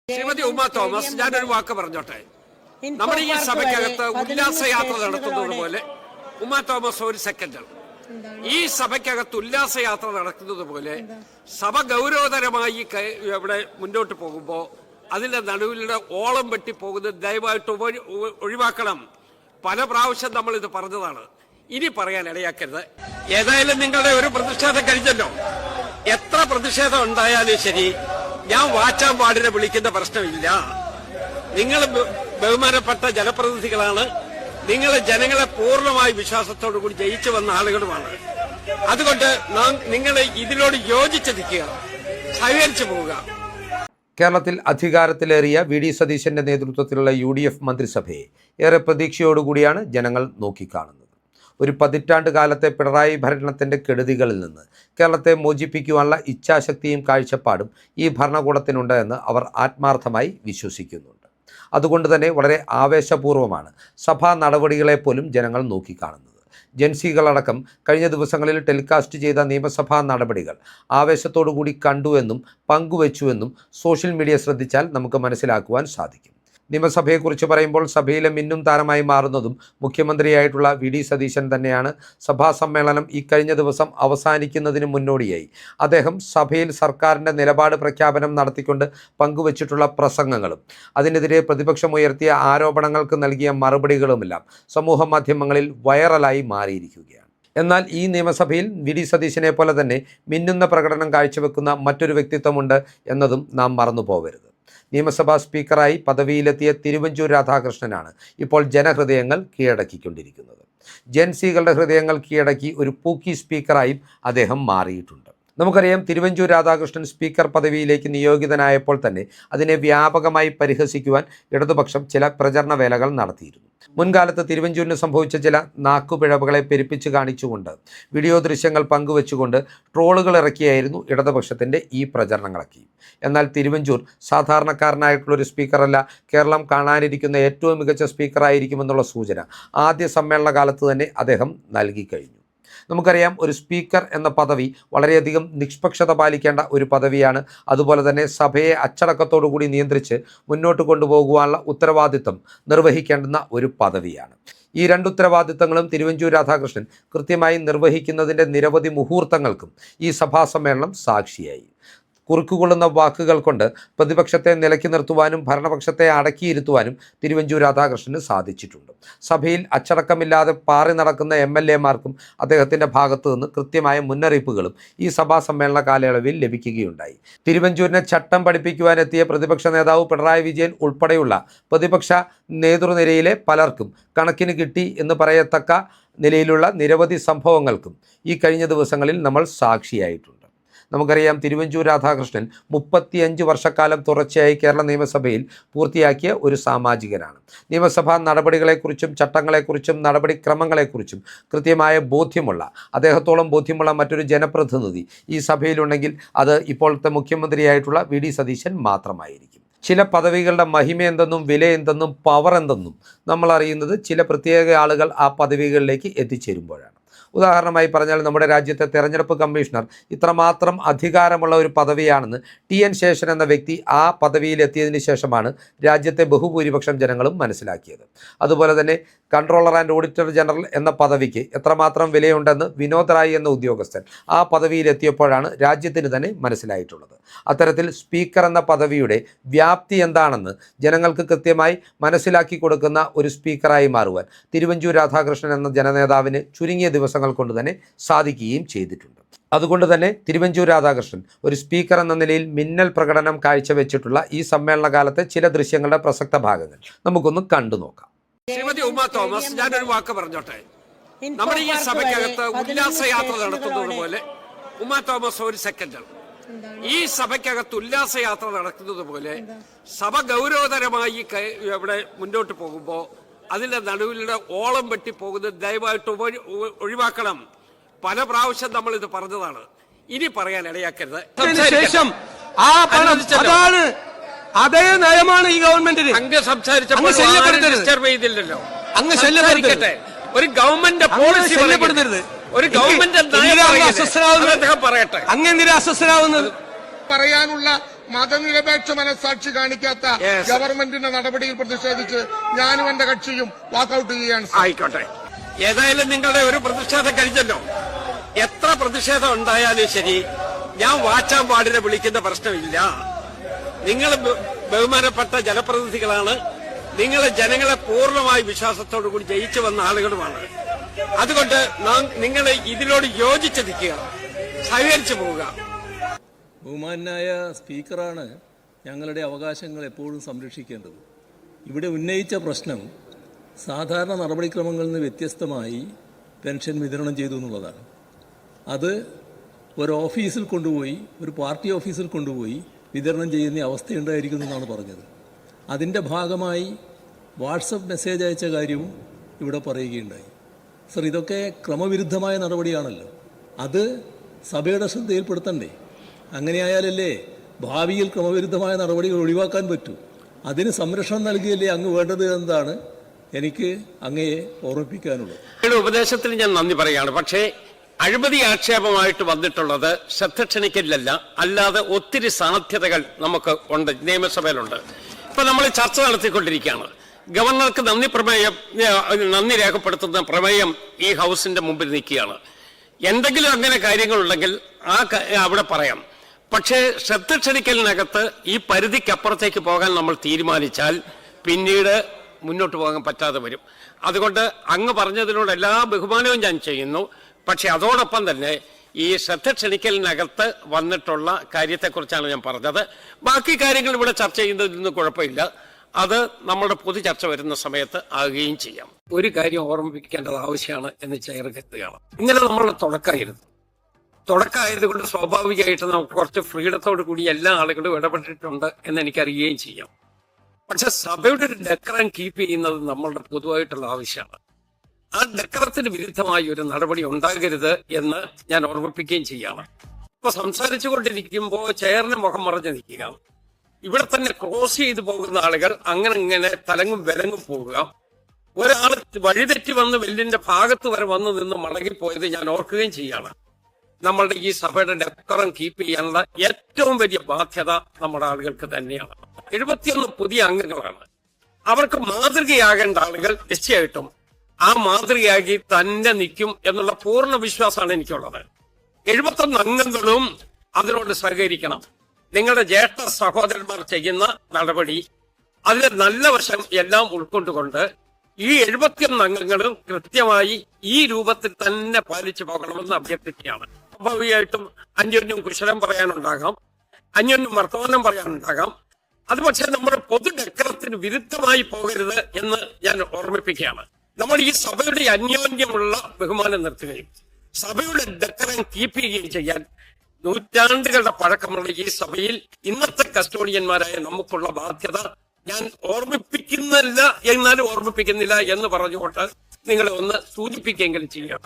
ശ്രീമതി ഉമ്മ തോമസ്, ഞാനൊരു വാക്ക് പറഞ്ഞോട്ടെ. നമ്മുടെ ഈ സഭയ്ക്കകത്ത് ഉല്ലാസയാത്ര നടത്തുന്നത് പോലെ, ഉമ്മ തോമസ് ഒരു സെക്കൻഡ്, ഈ സഭയ്ക്കകത്ത് ഉല്ലാസയാത്ര നടക്കുന്നത് പോലെ സഭ ഗൗരവതരമായി ഇവിടെ മുന്നോട്ട് പോകുമ്പോൾ അതിന്റെ നടുവിലൂടെ ഓളം വെട്ടി പോകുന്നത് ദയവായിട്ട് ഒഴിവാക്കണം. പല പ്രാവശ്യം നമ്മൾ ഇത് പറഞ്ഞതാണ്, ഇനി പറയാൻ ഇടയാക്കരുത്. ഏതായാലും നിങ്ങളുടെ ഒരു പ്രതിഷേധം കഴിഞ്ഞല്ലോ. എത്ര പ്രതിഷേധം ഉണ്ടായാലും ശരി, ഞാൻ വാച്ചാൻ പാടിനെ വിളിക്കുന്ന പ്രശ്നമില്ല. നിങ്ങൾ ബഹുമാനപ്പെട്ട ജനപ്രതിനിധികളാണ്. നിങ്ങൾ ജനങ്ങളെ പൂർണ്ണമായ വിശ്വാസത്തോടു കൂടി ജയിച്ചു വന്ന ആളുകളുമാണ്. അതുകൊണ്ട് നിങ്ങൾ ഇതിനോട് യോജിച്ച് നിൽക്കുക, സഹകരിച്ചു പോവുക. കേരളത്തിൽ അധികാരത്തിലേറിയ വി ഡി സതീശന്റെ നേതൃത്വത്തിലുള്ള UDF മന്ത്രിസഭയെ ഏറെ പ്രതീക്ഷയോടുകൂടിയാണ് ജനങ്ങൾ നോക്കിക്കാണുന്നത്. ഒരു പതിറ്റാണ്ട് കാലത്തെ പിണറായി ഭരണത്തിൻ്റെ കെടുതികളിൽ നിന്ന് കേരളത്തെ മോചിപ്പിക്കുവാനുള്ള ഇച്ഛാശക്തിയും കാഴ്ചപ്പാടും ഈ ഭരണകൂടത്തിനുണ്ട് എന്ന് അവർ ആത്മാർത്ഥമായി വിശ്വസിക്കുന്നുണ്ട്. അതുകൊണ്ട് തന്നെ വളരെ ആവേശപൂർവ്വമാണ് സഭാ നടപടികളെപ്പോലും ജനങ്ങൾ നോക്കിക്കാണുന്നത്. ജൻസികളടക്കം കഴിഞ്ഞ ദിവസങ്ങളിൽ ടെലികാസ്റ്റ് ചെയ്ത നിയമസഭാ നടപടികൾ ആവേശത്തോടുകൂടി കണ്ടുവെന്നും പങ്കുവച്ചുവെന്നും സോഷ്യൽ മീഡിയ ശ്രദ്ധിച്ചാൽ നമുക്ക് മനസ്സിലാക്കുവാൻ സാധിക്കും. നിയമസഭയെക്കുറിച്ച് പറയുമ്പോൾ സഭയിലെ മിന്നും താരമായി മാറുന്നതും മുഖ്യമന്ത്രിയായിട്ടുള്ള വി ഡി സതീശൻ തന്നെയാണ്. സഭാ സമ്മേളനം ഈ കഴിഞ്ഞ ദിവസം അവസാനിക്കുന്നതിന് മുന്നോടിയായി അദ്ദേഹം സഭയിൽ സർക്കാരിൻ്റെ നിലപാട് പ്രഖ്യാപനം നടത്തിക്കൊണ്ട് പങ്കുവച്ചിട്ടുള്ള പ്രസംഗങ്ങളും അതിനെതിരെ പ്രതിപക്ഷമുയർത്തിയ ആരോപണങ്ങൾക്ക് നൽകിയ മറുപടികളുമെല്ലാം സമൂഹ മാധ്യമങ്ങളിൽ വൈറലായി മാറിയിരിക്കുകയാണ്. എന്നാൽ ഈ നിയമസഭയിൽ വി ഡി സതീശനെ പോലെ തന്നെ മിന്നുന്ന പ്രകടനം കാഴ്ചവെക്കുന്ന മറ്റൊരു വ്യക്തിത്വമുണ്ട് എന്നതും നാം മറന്നു പോകരുത്. നിയമസഭാ സ്പീക്കറായി പദവിയിലെത്തിയ തിരുവഞ്ചൂർ രാധാകൃഷ്ണനാണ് ഇപ്പോൾ ജനഹൃദയങ്ങൾ കീഴടക്കിക്കൊണ്ടിരിക്കുന്നത്. ജൻസികളുടെ ഹൃദയങ്ങൾ കീഴടക്കി ഒരു പൂക്കി സ്പീക്കറായും അദ്ദേഹം മാറിയിട്ടുണ്ട്. നമുക്കറിയാം, തിരുവഞ്ചൂർ രാധാകൃഷ്ണൻ സ്പീക്കർ പദവിയിലേക്ക് നിയോഗിതനായപ്പോൾ തന്നെ അതിനെ വ്യാപകമായി പരിഹസിക്കുവാൻ ഇടതുപക്ഷം ചില പ്രചരണ വേലകൾ നടത്തിയിരുന്നു. മുൻകാലത്ത് തിരുവഞ്ചൂരിന് സംഭവിച്ച ചില നാക്കുപിഴവുകളെ പെരുപ്പിച്ച് കാണിച്ചുകൊണ്ട് വീഡിയോ ദൃശ്യങ്ങൾ പങ്കുവെച്ചുകൊണ്ട് ട്രോളുകൾ ഇറക്കിയായിരുന്നു ഇടതുപക്ഷത്തിൻ്റെ ഈ പ്രചരണങ്ങളൊക്കെ. എന്നാൽ തിരുവഞ്ചൂർ സാധാരണക്കാരനായിട്ടുള്ളൊരു സ്പീക്കറല്ല, കേരളം കാണാനിരിക്കുന്ന ഏറ്റവും മികച്ച സ്പീക്കറായിരിക്കുമെന്നുള്ള സൂചന ആദ്യ സമ്മേളന കാലത്ത് തന്നെ അദ്ദേഹം നൽകിക്കഴിഞ്ഞു. നമുക്കറിയാം, ഒരു സ്പീക്കർ എന്ന പദവി വളരെയധികം നിഷ്പക്ഷത പാലിക്കേണ്ട ഒരു പദവിയാണ്. അതുപോലെ തന്നെ സഭയെ അച്ചടക്കത്തോടു കൂടി നിയന്ത്രിച്ച് മുന്നോട്ട് കൊണ്ടുപോകുവാനുള്ള ഉത്തരവാദിത്വം നിർവഹിക്കേണ്ടുന്ന ഒരു പദവിയാണ്. ഈ രണ്ട് ഉത്തരവാദിത്തങ്ങളും തിരുവഞ്ചൂർ രാധാകൃഷ്ണൻ കൃത്യമായി നിർവഹിക്കുന്നതിൻ്റെ നിരവധി മുഹൂർത്തങ്ങൾക്കും ഈ സഭാ സമ്മേളനം സാക്ഷിയായി. കുറുക്കുകൊള്ളുന്ന വാക്കുകൾ കൊണ്ട് പ്രതിപക്ഷത്തെ നിലയ്ക്ക് നിർത്തുവാനും ഭരണപക്ഷത്തെ അടക്കിയിരുത്തുവാനും തിരുവഞ്ചൂർ രാധാകൃഷ്ണന് സാധിച്ചിട്ടുണ്ട്. സഭയിൽ അച്ചടക്കമില്ലാതെ പാറി നടക്കുന്ന MLA-മാർക്കും അദ്ദേഹത്തിൻ്റെ ഭാഗത്തു നിന്ന് കൃത്യമായ മുന്നറിയിപ്പുകളും ഈ സഭാ സമ്മേളന കാലയളവിൽ ലഭിക്കുകയുണ്ടായി. തിരുവഞ്ചൂരിനെ ചട്ടം പഠിപ്പിക്കുവാനെത്തിയ പ്രതിപക്ഷ നേതാവ് പിണറായി വിജയൻ ഉൾപ്പെടെയുള്ള പ്രതിപക്ഷ നേതൃനിരയിലെ പലർക്കും കണക്കിന് കിട്ടി എന്ന് പറയത്തക്ക നിലയിലുള്ള നിരവധി സംഭവങ്ങൾക്കും ഈ കഴിഞ്ഞ ദിവസങ്ങളിൽ നമ്മൾ സാക്ഷിയായിട്ടുണ്ട്. നമുക്കറിയാം, തിരുവഞ്ചൂർ രാധാകൃഷ്ണൻ 35 വർഷക്കാലം തുടർച്ചയായി കേരള നിയമസഭയിൽ പൂർത്തിയാക്കിയ ഒരു സാമാജികനാണ്. നിയമസഭാ നടപടികളെക്കുറിച്ചും ചട്ടങ്ങളെക്കുറിച്ചും നടപടിക്രമങ്ങളെക്കുറിച്ചും കൃത്യമായ ബോധ്യമുള്ള, അദ്ദേഹത്തോളം ബോധ്യമുള്ള മറ്റൊരു ജനപ്രതിനിധി ഈ സഭയിലുണ്ടെങ്കിൽ അത് ഇപ്പോഴത്തെ മുഖ്യമന്ത്രിയായിട്ടുള്ള വി ഡി സതീശൻ മാത്രമായിരിക്കും. ചില പദവികളുടെ മഹിമ എന്തെന്നും വില എന്തെന്നും പവർ എന്തെന്നും നമ്മൾ അറിയുന്നത് ചില പ്രത്യേക ആളുകൾ ആ പദവികളിലേക്ക് എത്തിച്ചേരുമ്പോഴാണ്. ഉദാഹരണമായി പറഞ്ഞാൽ, നമ്മുടെ രാജ്യത്തെ തെരഞ്ഞെടുപ്പ് കമ്മീഷണർ ഇത്രമാത്രം അധികാരമുള്ള ഒരു പദവിയാണെന്ന് TN ശേഷൻ എന്ന വ്യക്തി ആ പദവിയിലെത്തിയതിന് ശേഷമാണ് രാജ്യത്തെ ബഹുഭൂരിപക്ഷം ജനങ്ങളും മനസ്സിലാക്കിയത്. അതുപോലെ തന്നെ കൺട്രോളർ ആൻഡ് ഓഡിറ്റർ ജനറൽ എന്ന പദവിക്ക് എത്രമാത്രം വിലയുണ്ടെന്ന് വിനോദ് റായ് എന്ന ഉദ്യോഗസ്ഥൻ ആ പദവിയിലെത്തിയപ്പോഴാണ് രാജ്യത്തിന് തന്നെ മനസ്സിലായിട്ടുള്ളത്. അത്തരത്തിൽ സ്പീക്കർ എന്ന പദവിയുടെ വ്യാപ്തി എന്താണെന്ന് ജനങ്ങൾക്ക് കൃത്യമായി മനസ്സിലാക്കി കൊടുക്കുന്ന ഒരു സ്പീക്കറായി മാറുവാൻ തിരുവഞ്ചൂർ രാധാകൃഷ്ണൻ എന്ന ജനനേതാവിന് ചുരുങ്ങിയ ദിവസങ്ങൾ കൊണ്ട് തന്നെ സാധിക്കുകയും ചെയ്തിട്ടുണ്ട്. അതുകൊണ്ട് തന്നെ തിരുവഞ്ചൂർ രാധാകൃഷ്ണൻ ഒരു സ്പീക്കർ എന്ന നിലയിൽ മിന്നൽ പ്രകടനം കാഴ്ചവെച്ചിട്ടുള്ള ഈ സമ്മേളന കാലത്തെ ചില ദൃശ്യങ്ങളുടെ പ്രസക്ത ഭാഗങ്ങൾ നമുക്കൊന്ന് കണ്ടു നോക്കാം. ശ്രീമതി ഉമ്മ തോമസ്, ഞാനൊരു വാക്ക് പറഞ്ഞോട്ടെ. നമ്മുടെ ഈ സഭയ്ക്കകത്ത് ഉല്ലാസയാത്ര നടത്തുന്നത് പോലെ, ഉമ്മ തോമസ് ഒരു സെക്കൻഡ്, ഈ സഭയ്ക്കകത്ത് ഉല്ലാസയാത്ര നടക്കുന്നത് പോലെ സഭ ഗൗരവതരമായി ഇവിടെ മുന്നോട്ട് പോകുമ്പോൾ അതിന്റെ നടുവിലൂടെ ഓളം വെട്ടി പോകുന്നത് ദയവായിട്ട് ഒഴിവാക്കണം. പല പ്രാവശ്യം നമ്മൾ ഇത് പറഞ്ഞതാണ്, ഇനി പറയാൻ ഇടയാക്കരുത്. ശേഷം ആ പണം അതാണ്, അതേ നയമാണ് ഈ ഗവൺമെന്റിന്. അങ്ങ് സംസാരിച്ചപ്പോൾ ഡിസ്റ്റർബ് ചെയ്തില്ലല്ലോ. അങ്ങ് ശല്യപ്പെടുത്തരുത്. ഒരു ഗവൺമെന്റ് പോളിസി ശല്യപ്പെടുത്തരുത്. ഒരു ഗവൺമെന്റ് അദ്ദേഹം പറയട്ടെ. അങ്ങ് എന്തിനാ അസ്വസ്ഥനാവുന്നത്? പറയാനുള്ള മതനിരപേക്ഷ മനസ്സാക്ഷി കാണിക്കാത്ത ഗവൺമെന്റിന്റെ നടപടിയിൽ പ്രതിഷേധിച്ച് ഞാനും എന്റെ കക്ഷിയും വാക്കൌട്ട് ചെയ്യുകയാണ്. ആയിക്കോട്ടെ, ഏതായാലും നിങ്ങളുടെ ഒരു പ്രതിഷേധം കഴിഞ്ഞല്ലോ. എത്ര പ്രതിഷേധം ഉണ്ടായാലും ശരി, ഞാൻ വാച്ചാൻ പാടിനെ വിളിക്കുന്ന പ്രശ്നമില്ല. നിങ്ങൾ ബഹുമാനപ്പെട്ട ജനപ്രതിനിധികളാണ്. നിങ്ങൾ ജനങ്ങളെ പൂർണ്ണമായി വിശ്വാസത്തോടു കൂടി ജയിച്ചു വന്ന ആളുകളുമാണ്. അതുകൊണ്ട് നിങ്ങൾ ഇതിനോട് യോജിച്ച് നിൽക്കുക, സഹകരിച്ചു പോവുക. ബഹുമാനായ സ്പീക്കറാണ് ഞങ്ങളുടെ അവകാശങ്ങൾ എപ്പോഴും സംരക്ഷിക്കേണ്ടത്. ഇവിടെ ഉന്നയിച്ച പ്രശ്നം സാധാരണ നടപടിക്രമങ്ങളിൽ നിന്ന് വ്യത്യസ്തമായി പെൻഷൻ വിതരണം ചെയ്തു എന്നുള്ളതാണ്. അത് ഒരു ഓഫീസിൽ കൊണ്ടുപോയി, ഒരു പാർട്ടി ഓഫീസിൽ കൊണ്ടുപോയി വിതരണം ചെയ്യുന്ന അവസ്ഥയുണ്ടായിരിക്കുന്നു എന്നാണ് പറഞ്ഞത്. അതിൻ്റെ ഭാഗമായി വാട്സപ്പ് മെസ്സേജ് അയച്ച കാര്യവും ഇവിടെ പറയുകയുണ്ടായി. സർ, ഇതൊക്കെ ക്രമവിരുദ്ധമായ നടപടിയാണല്ലോ. അത് സഭയുടെ ശ്രദ്ധയിൽപ്പെടുത്തണ്ടേ? അങ്ങനെയായാലല്ലേ ഭാവിയിൽ ക്രമവിരുദ്ധമായ നടപടികൾ ഒഴിവാക്കാൻ പറ്റൂ. അതിന് സംരക്ഷണം നൽകിയല്ലേ അങ്ങ് വേണ്ടത് എന്നതാണ് എനിക്ക് അങ്ങയെ ഓർമ്മിപ്പിക്കാനുള്ളത്. ഉപദേശത്തിന് ഞാൻ നന്ദി പറയുകയാണ്. പക്ഷേ അഴിമതി ആക്ഷേപമായിട്ട് വന്നിട്ടുള്ളത് ശ്രദ്ധ ക്ഷണിക്കലിലല്ല, അല്ലാതെ ഒത്തിരി സാധ്യതകൾ നമുക്ക് ഉണ്ട്, നിയമസഭയിലുണ്ട്. ഇപ്പൊ നമ്മൾ ചർച്ച നടത്തിക്കൊണ്ടിരിക്കുകയാണ്. ഗവർണർക്ക് നന്ദി രേഖപ്പെടുത്തുന്ന പ്രമേയം ഈ ഹൗസിന്റെ മുമ്പിൽ നിൽക്കുകയാണ്. എന്തെങ്കിലും അങ്ങനെ കാര്യങ്ങളുണ്ടെങ്കിൽ അവിടെ പറയാം. പക്ഷേ ശ്രദ്ധ ക്ഷണിക്കലിനകത്ത് ഈ പരിധിക്കപ്പുറത്തേക്ക് പോകാൻ നമ്മൾ തീരുമാനിച്ചാൽ പിന്നീട് മുന്നോട്ട് പോകാൻ പറ്റാതെ വരും. അതുകൊണ്ട് അങ്ങ് പറഞ്ഞതിനോട് എല്ലാ ബഹുമാനവും ഞാൻ ചെയ്യുന്നു. പക്ഷെ അതോടൊപ്പം തന്നെ ഈ ശ്രദ്ധ ക്ഷണിക്കലിനകത്ത് വന്നിട്ടുള്ള കാര്യത്തെക്കുറിച്ചാണ് ഞാൻ പറഞ്ഞത്. ബാക്കി കാര്യങ്ങൾ ഇവിടെ ചർച്ച ചെയ്യുന്നതിലൊന്നും കുഴപ്പമില്ല. അത് നമ്മുടെ പൊതു ചർച്ച വരുന്ന സമയത്ത് ആകുകയും ചെയ്യാം. ഒരു കാര്യം ഓർമ്മിപ്പിക്കേണ്ടത് ആവശ്യമാണ് എന്ന് ചേർക്കുകയാണ്. ഇന്നലെ നമ്മളുടെ തുടക്കമായതുകൊണ്ട് സ്വാഭാവികമായിട്ട് നമുക്ക് കുറച്ച് ഫ്രീഡത്തോടു കൂടി എല്ലാ ആളുകളും ഇടപെട്ടിട്ടുണ്ട് എന്ന് എനിക്കറിയുകയും ചെയ്യാം. പക്ഷെ സഭയുടെ ഒരു ഡെക്കറം കീപ്പ് ചെയ്യുന്നത് നമ്മളുടെ പൊതുവായിട്ടുള്ള ആവശ്യമാണ്. ആ ഡെക്കറത്തിന് വിരുദ്ധമായി ഒരു നടപടി ഉണ്ടാകരുത് എന്ന് ഞാൻ ഓർമ്മിപ്പിക്കുകയും ചെയ്യാണ്. ഇപ്പൊ സംസാരിച്ചു കൊണ്ടിരിക്കുമ്പോൾ ചെയറിന് മുഖം മറഞ്ഞു നിൽക്കുക, ഇവിടെ തന്നെ ക്രോസ് ചെയ്തു പോകുന്ന ആളുകൾ അങ്ങനെ തലങ്ങും വിലങ്ങും പോവുക, ഒരാൾ വഴിതെറ്റി വന്ന് വെല്ലിന്റെ ഭാഗത്ത് വരെ വന്ന് നിന്ന് മടങ്ങിപ്പോയത് ഞാൻ ഓർക്കുകയും ചെയ്യാണ്. നമ്മളുടെ ഈ സഭയുടെ ഡെക്കറം കീപ്പ് ചെയ്യാനുള്ള ഏറ്റവും വലിയ ബാധ്യത നമ്മുടെ ആളുകൾക്ക് തന്നെയാണ്. 71 പുതിയ അംഗങ്ങളാണ്. അവർക്ക് മാതൃകയാകേണ്ട ആളുകൾ നിശ്ചയമായിട്ടും ആ മാതൃകയാക്കി തന്നെ നിൽക്കും എന്നുള്ള പൂർണ്ണ വിശ്വാസമാണ് എനിക്കുള്ളത്. 71 അംഗങ്ങളും അതിനോട് സഹകരിക്കണം. നിങ്ങളുടെ ജ്യേഷ്ഠ സഹോദരന്മാർ ചെയ്യുന്ന നടപടി, അതിന്റെ നല്ല വശം എല്ലാം ഉൾക്കൊണ്ടുകൊണ്ട് ഈ 71 അംഗങ്ങളും കൃത്യമായി ഈ രൂപത്തിൽ തന്നെ പാലിച്ചു പോകണമെന്ന് അഭ്യർത്ഥിക്കുകയാണ്. സ്വാഭാവികമായിട്ടും അന്യോന്യം കുശലം പറയാനുണ്ടാകാം, അന്യോന്യം വർത്തമാനം പറയാനുണ്ടാകാം. അത് പക്ഷേ നമ്മുടെ പൊതു ഡെക്കറത്തിന് വിരുദ്ധമായി പോകരുത് എന്ന് ഞാൻ ഓർമ്മിപ്പിക്കുകയാണ്. നമ്മൾ ഈ സഭയുടെ അന്യോന്യമുള്ള ബഹുമാനം നിർത്തുകയും സഭയുടെ ഡെക്കറം കീപ്പ് ചെയ്യുകയും ചെയ്യാൻ നൂറ്റാണ്ടുകളുടെ പഴക്കമുള്ള ഈ സഭയിൽ ഇന്നത്തെ കസ്റ്റോഡിയന്മാരായ നമുക്കുള്ള ബാധ്യത ഞാൻ ഓർമ്മിപ്പിക്കുന്നില്ല, എന്നാലും ഓർമ്മിപ്പിക്കുന്നില്ല എന്ന് പറഞ്ഞുകൊണ്ട് നിങ്ങളെ ഒന്ന് സൂചിപ്പിക്കെങ്കിലും ചെയ്യാം.